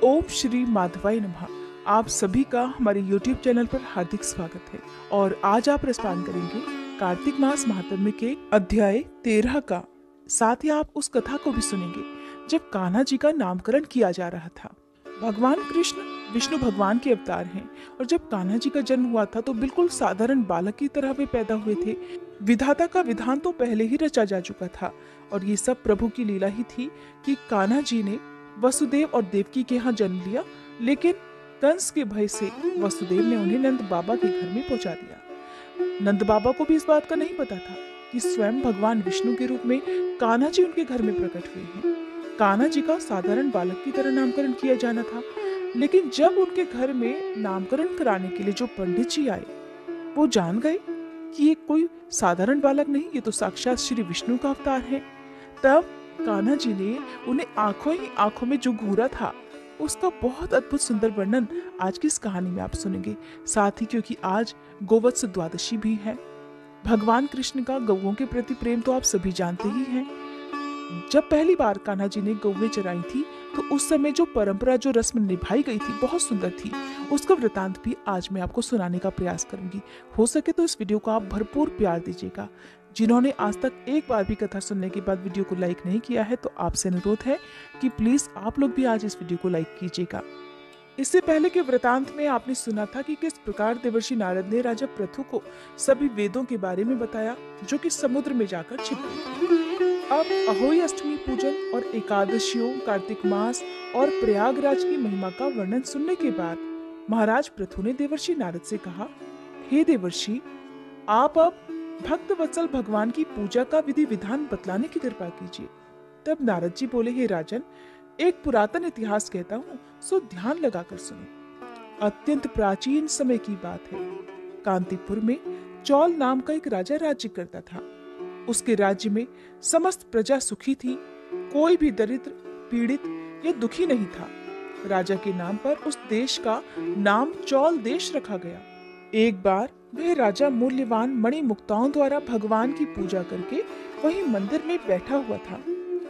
ओम श्री माधवाय नमः। आप सभी का हमारे YouTube चैनल पर हार्दिक स्वागत है और आज आप रसपान करेंगे कार्तिक मास महात्म्य के अध्याय 13 का। साथ ही आप उस कथा को भी सुनेंगे जब कान्हा जी का नामकरण किया जा रहा था। भगवान कृष्ण विष्णु भगवान के अवतार हैं और जब कान्हा जी का जन्म हुआ था तो बिल्कुल साधारण बालक की तरह वे पैदा हुए थे। विधाता का विधान तो पहले ही रचा जा चुका था और ये सब प्रभु की लीला ही थी कि कान्हा जी ने वसुदेव और देवकी के यहाँ जन्म लिया, लेकिन कंस के भय से वसुदेव ने उन्हें नंद बाबा के घर में पहुंचा दिया। नंद बाबा को भी इस बात का नहीं पता था कि स्वयं भगवान विष्णु के रूप में कान्हा जी उनके घर में प्रकट हुए हैं। कान्हा जी का साधारण बालक की तरह नामकरण किया जाना था, लेकिन जब उनके घर में नामकरण कराने के लिए जो पंडित जी आए वो जान गए कि ये कोई साधारण बालक नहीं, ये तो साक्षात श्री विष्णु का अवतार है। तब कान्हा जी ने उन्हें आंखों ही आंखों में जो घूरा था उसका बहुत अद्भुत सुंदर वर्णन आज की इस कहानी में आप सुनेंगे। साथ ही क्योंकि आज गोवत्स द्वादशी भी है, भगवान कृष्ण का गौओं के प्रति प्रेम तो आप सभी जानते ही हैं। जब पहली बार कान्हा जी ने गौवें चराई थी तो उस समय जो परंपरा जो रस्म निभाई गई थी बहुत सुंदर थी। उसका वृतांत भी आज मैं आपको सुनाने का प्रयास करूंगी। हो सके तो इस वीडियो को आप भरपूर प्यार दीजिएगा। जिन्होंने आज तक एक बार भी कथा सुनने के बाद वीडियो को लाइक नहीं किया है तो आपसे अनुरोध है कि प्लीज आप लोग भी आज इस वीडियो को लाइक कीजिएगा। इससे पहले के वृतांत में आपने सुना था कि किस प्रकार देवर्षि नारद ने राजा पृथु को सभी वेदों के बारे में बताया जो कि समुद्र में जाकर छिप गए थे। अब अहोई अष्टमी पूजन और एकादशियों, कार्तिक मास और प्रयागराज की महिमा का वर्णन सुनने के बाद महाराज पृथु ने देवर्षि नारद से कहा, हे देवर्षि, आप अब भक्त वत्सल भगवान की पूजा का विधि विधान बतलाने की कृपा कीजिए। तब नारद जी बोले, हे राजन, एक पुरातन इतिहास कहता हूँ, सो ध्यान लगाकर सुनो। अत्यंत प्राचीन समय की बात है। कांतिपुर में चौल नाम का एक राजा राज्य करता था। उसके राज्य में समस्त प्रजा सुखी थी, कोई भी दरिद्र, पीड़ित या दुखी नहीं था। राजा के नाम पर उस देश का नाम चौल देश रखा गया। एक बार वह राजा मूल्यवान मणि मुक्ताओं द्वारा भगवान की पूजा करके वहीं मंदिर में बैठा हुआ था।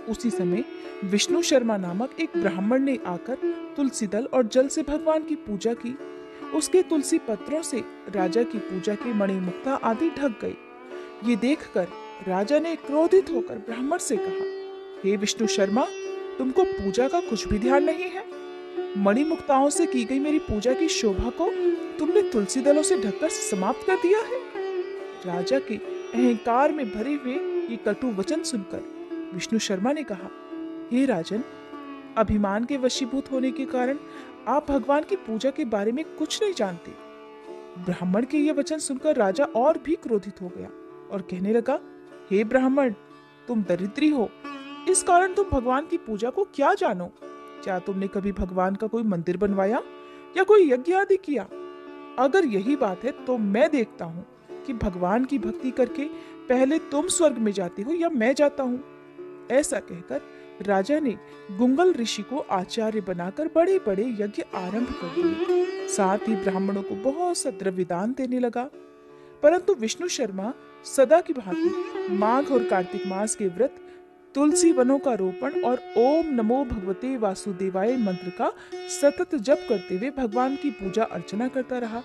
उसी समय विष्णु शर्मा नामक एक ब्राह्मण ने आकर तुलसी दल और जल से भगवान की पूजा की। उसके तुलसी पत्रों से राजा की पूजा के मणि मुक्ता आदि ढक गए। ये देखकर राजा ने क्रोधित होकर ब्राह्मण से कहा, हे विष्णु शर्मा, तुमको पूजा का कुछ भी ध्यान नहीं है। मणि मुक्ताओं से की गई मेरी पूजा की शोभा को तुमने तुलसी दलों से ढककर समाप्त कर दिया है। राजा के अहंकार में भरे हुए ये कटु वचन सुनकर विष्णु शर्मा ने कहा, हे राजन, अभिमान के वशीभूत होने के कारण आप भगवान की पूजा के बारे में कुछ नहीं जानते। ब्राह्मण के ये वचन सुनकर राजा और भी क्रोधित हो गया और कहने लगा, हे ब्राह्मण, तुम दरिद्री हो, इस कारण तुम भगवान की पूजा को क्या जानो? क्या तुमने कभी भगवान का कोई मंदिर बनवाया या कोई यज्ञ आदि किया? अगर यही बात है तो मैं देखता हूँ कि भगवान की भक्ति करके पहले तुम स्वर्ग में जाते हो या मैं जाता हूँ। ऐसा कहकर राजा ने गुंगल ऋषि को आचार्य बनाकर बड़े बड़े यज्ञ आरंभ कर दिए। साथ ही ब्राह्मणों को बहुत सा द्रव्य दान देने लगा। परंतु विष्णु शर्मा सदा की भांति माघ और कार्तिक मास के व्रत, तुलसी वनों का रोपण और ओम नमो भगवते वासुदेवाय मंत्र का सतत जप करते हुए भगवान की पूजा अर्चना करता रहा।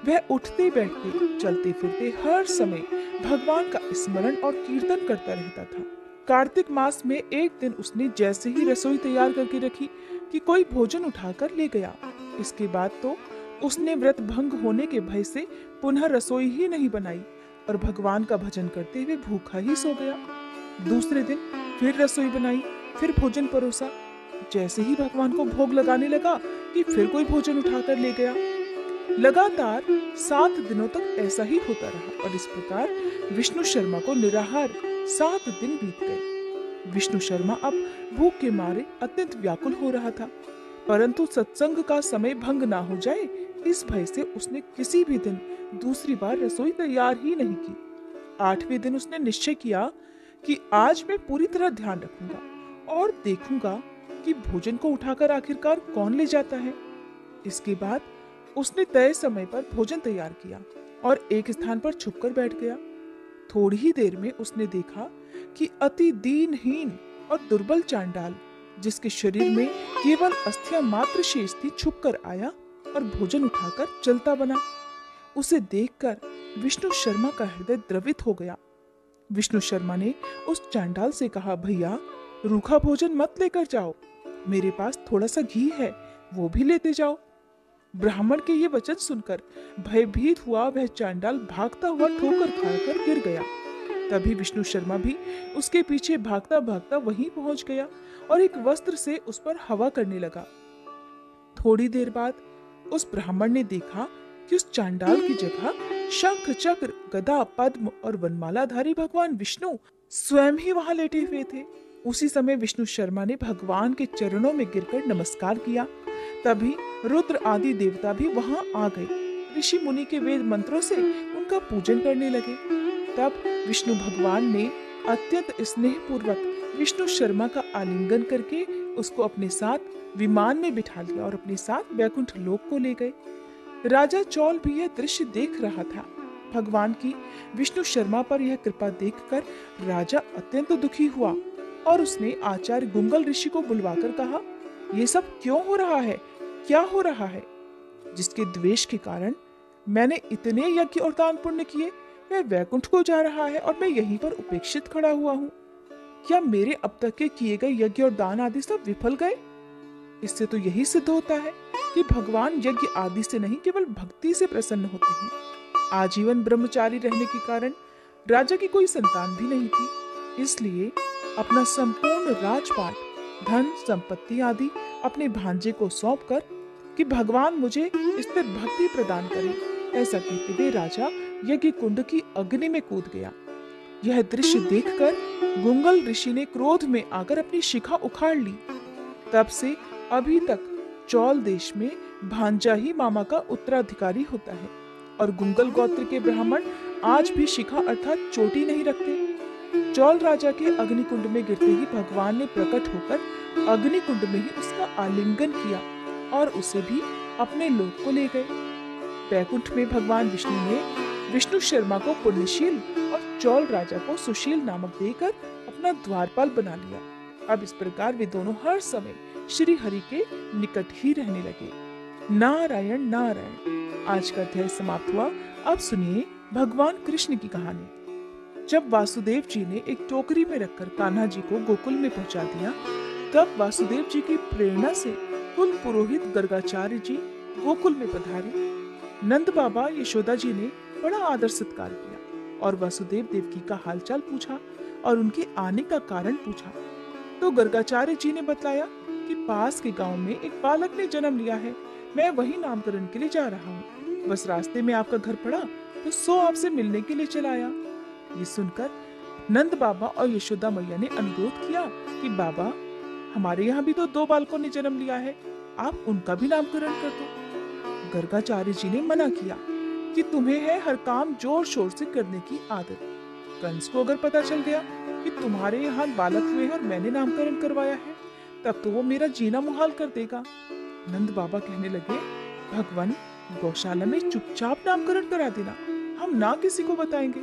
वह उठते बैठते चलते फिरते हर समय भगवान का स्मरण और कीर्तन करता रहता था। कार्तिक मास में एक दिन उसने जैसे ही रसोई तैयार करके रखी कि कोई भोजन उठाकर ले गया। इसके बाद तो उसने व्रत भंग होने के भय से पुनः रसोई ही नहीं बनाई और भगवान का भजन करते हुए भूखा ही सो गया। दूसरे दिन फिर रसोई बनाई, फिर भोजन परोसा। जैसे ही भगवान को भोग लगाने लगा कि फिर कोई भोजन उठाकर ले गया। लगातार 7 दिनों तक ऐसा ही होता रहा और इस प्रकार विष्णु शर्मा को निराहार 7 दिन बीत गए। विष्णु शर्मा अब भूख के मारे अत्यंत व्याकुल हो रहा था, परंतु सत्संग का समय भंग ना हो जाए इस भय से उसने किसी भी दिन दूसरी बार रसोई तैयार ही नहीं की। 8वें दिन उसने निश्चय किया कि आज मैं पूरी तरह ध्यान रखूंगा और देखूंगा कि भोजन को उठाकर आखिरकार कौन ले जाता है। इसके बाद उसने तय समय पर भोजन तैयार किया और एक स्थान पर छुपकर बैठ गया। थोड़ी ही देर में उसने देखा कि अति दीनहीन और दुर्बल चांडाल जिसके शरीर में केवल अस्थियां मात्र शेष थी, छुप कर आया और भोजन उठाकर चलता बना। उसे देखकर विष्णु शर्मा का हृदय द्रवित हो गया। विष्णु शर्मा ने उस चांडाल से कहा, भैया रूखा भोजन मत लेकर जाओ, मेरे पास थोड़ा सा घी है, वो भी लेते जाओ। ब्राह्मण के ये वचन सुनकर भयभीत हुआ वह चांडाल भागता हुआ ठोकर खाकर गिर गया। तभी विष्णु शर्मा भी उसके पीछे भागता भागता वहीं पहुंच गया और एक वस्त्र से उस पर हवा करने लगा। थोड़ी देर बाद उस ब्राह्मण ने देखा कि उस चांडाल की जगह शंख, चक्र, गदा, पद्म और वनमालाधारी भगवान विष्णु स्वयं ही वहां लेटे हुए थे। उसी समय विष्णु शर्मा ने भगवान के चरणों में गिरकर नमस्कार किया। तभी रुद्र आदि देवता भी वहां आ गए। ऋषि मुनि के वेद मंत्रों से उनका पूजन करने लगे। तब विष्णु भगवान ने अत्यंत स्नेह पूर्वक विष्णु शर्मा का आलिंगन करके उसको अपने साथ विमान में बिठा लिया और अपने साथ वैकुंठ लोक को ले गए। राजा चौल भी यह दृश्य देख रहा था। भगवान की विष्णु शर्मा पर यह कृपा देखकर राजा अत्यंत दुखी हुआ और उसने आचार्य गुंगल ऋषि को बुलवाकर कहा, ये सब क्यों हो रहा है, क्या हो रहा है? जिसके द्वेष के कारण मैंने इतने यज्ञ और दान पुण्य किए, वह वैकुंठ को जा रहा है और मैं यहीं पर उपेक्षित खड़ा हुआ हूँ। क्या मेरे अब तक के किए गए यज्ञ और दान आदि सब विफल गए? इससे तो यही सिद्ध होता है कि भगवान यज्ञ आदि से नहीं, केवल भक्ति से प्रसन्न होते हैं। आजीवन ब्रह्मचारी रहने के कारण राजा की कोई संतान भी नहीं थी, इसलिए अपना संपूर्ण राजपाट, धन, संपत्ति आदि अपने भांजे को सौंपकर कि भगवान मुझे स्थिर भक्ति प्रदान करे, ऐसा कहते हुए राजा यज्ञ कुंड की अग्नि में कूद गया। यह दृश्य देखकर गुंगल ऋषि ने क्रोध में आकर अपनी शिखा उखाड़ ली। तब से अभी तक चौल देश में भांजा ही मामा का उत्तराधिकारी होता है और गुंगल गोत्र के ब्राह्मण आज भी शिखा अर्थात चोटी नहीं रखते। चौल राजा के अग्निकुंड में गिरते ही भगवान ने प्रकट होकर अग्निकुंड में ही उसका आलिंगन किया और उसे भी अपने लोक को ले गए। वैकुंठ में भगवान विष्णु ने विष्णु शर्मा को पुण्यशील और चौल राजा को सुशील नामक देकर अपना द्वारपाल बना लिया। अब इस प्रकार वे दोनों हर समय श्री हरि के निकट ही रहने लगे। नारायण नारायण। आज का अध्याय समाप्त हुआ। अब सुनिए भगवान कृष्ण की कहानी। जब वासुदेव जी ने एक टोकरी में रखकर कान्हा जी को गोकुल में पहुंचा दिया, तब वासुदेव जी की प्रेरणा से कुल पुरोहित गर्गाचार्य जी गोकुल में पधारे। नंद बाबा यशोदा जी ने बड़ा आदर सत्कार किया और वासुदेव देवकी का हालचाल पूछा और उनके आने का कारण पूछा। तो गर्गाचार्य जी ने बतलाया कि पास के गांव में एक बालक ने जन्म लिया है, मैं वही नामकरण के लिए जा रहा हूँ। बस रास्ते में आपका घर पड़ा तो सो आपसे मिलने के लिए चला आया। ये सुनकर नंद बाबा और यशोदा मैया ने अनुरोध किया कि बाबा, हमारे यहाँ भी तो 2 बालकों ने जन्म लिया है, आप उनका भी नामकरण कर दो। गर्गाचार्य जी ने मना किया कि तुम्हें है हर काम जोर शोर से करने की आदत। कंस को अगर पता चल गया कि तुम्हारे यहाँ बालक हुए हैं और मैंने नामकरण करवाया है, तब तो वो मेरा जीना मुहाल कर देगा। नंद बाबा कहने लगे, भगवान, गौशाला में चुपचाप नामकरण करा देना, हम ना किसी को बताएंगे।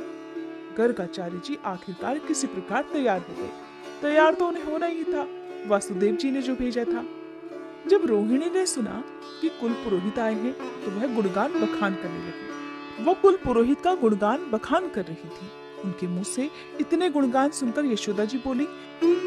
गर्गाचार्य जी आखिरकार किसी प्रकार तैयार हो गए। तैयार तो उन्हें होना ही था, वासुदेव जी ने जो भेजा था। जब रोहिणी ने सुना कि कुल पुरोहित आए हैं, तो वह गुणगान बखान करने लगी। वो कुल पुरोहित का गुणगान बखान कर रही थी। उनके मुंह से इतने गुणगान सुनकर यशोदा जी बोली,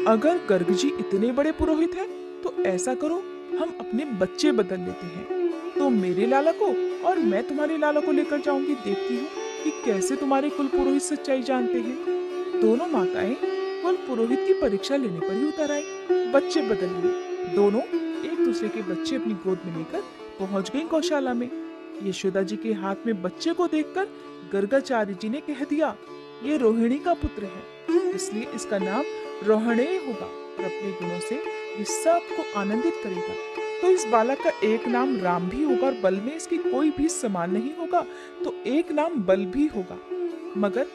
अगर गर्ग जी इतने बड़े पुरोहित हैं, तो ऐसा करो, हम अपने बच्चे बदल लेते हैं। तो मेरे लाला को और मैं तुम्हारे लाला को लेकर जाऊंगी, देखती हूँ कि कैसे तुम्हारे कुल पुरोहित सच्चाई जानते हैं। दोनों माताएं कुल पुरोहित की परीक्षा लेने पर ही उतर आई। बच्चे बदल लिए। दोनों एक दूसरे के बच्चे अपनी गोद में लेकर पहुंच गई गौशाला में। यशोदा जी के हाथ में बच्चे को देखकर गर्गाचार्य जी ने कह दिया, ये रोहिणी का पुत्र है, इसलिए इसका नाम रोहणेय होगा और अपने गुणों से ये सबको आनंदित करेगा। तो इस बालक का एक नाम राम भी होगा और बल में इसकी कोई भी समान नहीं होगा, तो एक नाम बल भी होगा, मगर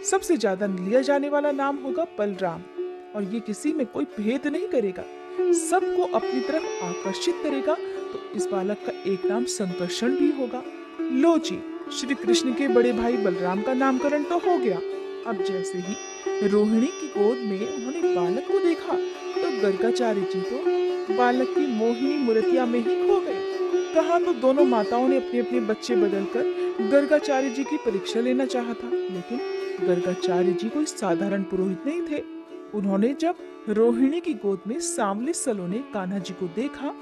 सबसे ज्यादा लिया जाने वाला नाम होगा बलराम। और ये किसी में कोई भेद नहीं करेगा, सबको अपनी तरफ आकर्षित करेगा। तो इस बालक का एक नाम संकर्षण भी होगा। लो जी, श्री कृष्ण के बड़े भाई बलराम का नामकरण तो हो गया। अब जैसे ही रोहिणी की गोद में उन्होंने बालक को देखा, तो गर्गाचार्य जी तो बालक की मोहिनी मूर्तिया में ही खो गए। कहा तो दोनों माताओं ने अपने अपने बच्चे बदलकर गर्गाचार्य जी की परीक्षा लेना चाहा था, लेकिन गर्गाचार्य जी कोई साधारण पुरोहित नहीं थे। उन्होंने जब रोहिणी की गोद में सांवले सलोने कान्हा जी को देखा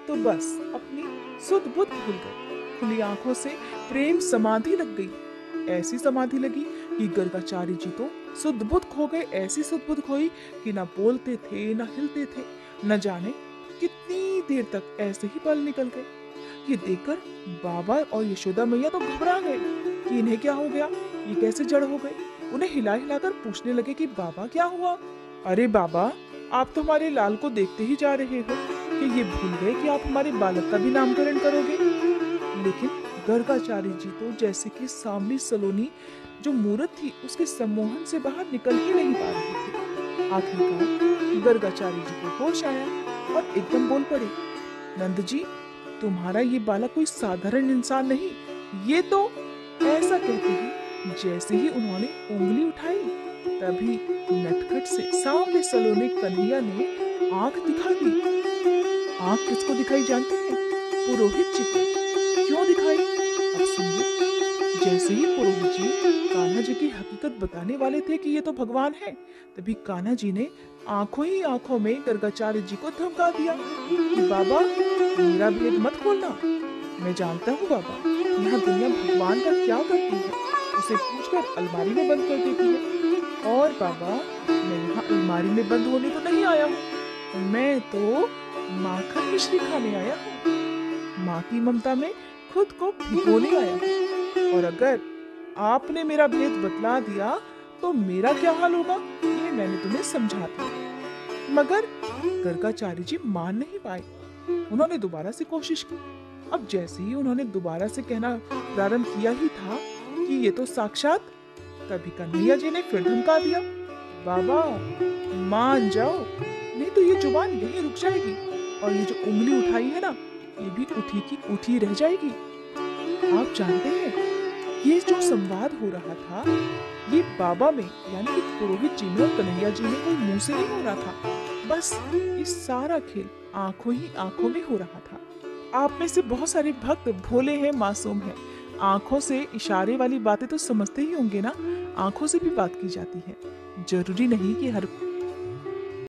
तो बस अपनी सुध बुध भूल गए। खुली आंखों से प्रेम समाधि लग गई। ऐसी समाधि लगी कि गर्गाचार्य जी तो सुध बुध खो गए। ऐसी सुध बुध खोई कि ना बोलते थे ना हिलते थे। न जाने कितनी देर तक ऐसे ही पल निकल गए। ये देखकर बाबा और यशोदा मैया तो घबरा गए कि इन्हें क्या हो गया, ये कैसे जड़ हो गए। उन्हें हिला हिलाकर पूछने लगे कि बाबा क्या हुआ। अरे बाबा, आप तो हमारे लाल को देखते ही जा रहे हो कि ये भूल गए कि आप हमारे बालक का भी नामकरण करोगे। लेकिन गर्गाचार्य जी तो जैसे कि सांवली सलोनी जो मूर्त थी उसके सम्मोहन से बाहर निकल ही नहीं पा रहे थे। आखिरकार गर्गाचार्य जी को होश आया और एकदम बोल पड़े, नंद जी, तुम्हारा ये बालक कोई साधारण इंसान नहीं, ये तो। ऐसा कहते ही जैसे ही उन्होंने उंगली उठाई तभी नटखट से सांवले सलोने कन्हैया ने आंख दिखा दी। आंख किसको दिखाई जानते हैं? पुरोहित जी को। क्यों दिखाई? अब सुनिए। जैसे ही पुरोहित जी कान्हा जी की हकीकत बताने वाले थे कि ये तो भगवान है, तभी कान्हा जी ने आंखों ही आंखों में गर्गाचार्य जी को धमका दिया कि बाबा, मेरा भेद मत खोलना। मैं जानता हूँ बाबा, यहाँ दुनिया भगवान का क्या करती है, उसे पूछकर अलमारी में बंद कर देती है। और बाबा, मैं यहाँ अलमारी में बंद होने तो नहीं आया हूँ, मैं तो माखन मिश्री खाने आया हूँ। माँ की ममता में खुद को भिगोने आया हूँ। और अगर आपने मेरा भेद बतला दिया तो मेरा क्या हाल होगा, ये मैंने तुम्हें समझा दिया। मगर गर्गाचार्य जी मान नहीं पाए। उन्होंने दोबारा से कोशिश की। अब जैसे ही उन्होंने दोबारा से कहना प्रारंभ किया ही था कि ये तो साक्षात, तभी कन्हैया जी ने फिर धमका दिया, बाबा मान जाओ, नहीं तो ये जुबान यहीं रुक जाएगी और ये जो उंगली उठाई है ना, ये भी उठी की उठी रह जाएगी। आप जानते हैं, ये जो संवाद हो रहा था ये बाबा में यानी कि पुरोहित जी में और कन्हैया जी में कोई मुंह से नहीं हो रहा था, बस ये सारा खेल आंखों ही आंखों में हो रहा था। आप में से बहुत सारे भक्त भोले हैं, मासूम हैं। आंखों से इशारे वाली बातें तो समझते ही होंगे ना, आंखों से भी बात की जाती है। जरूरी नहीं कि हर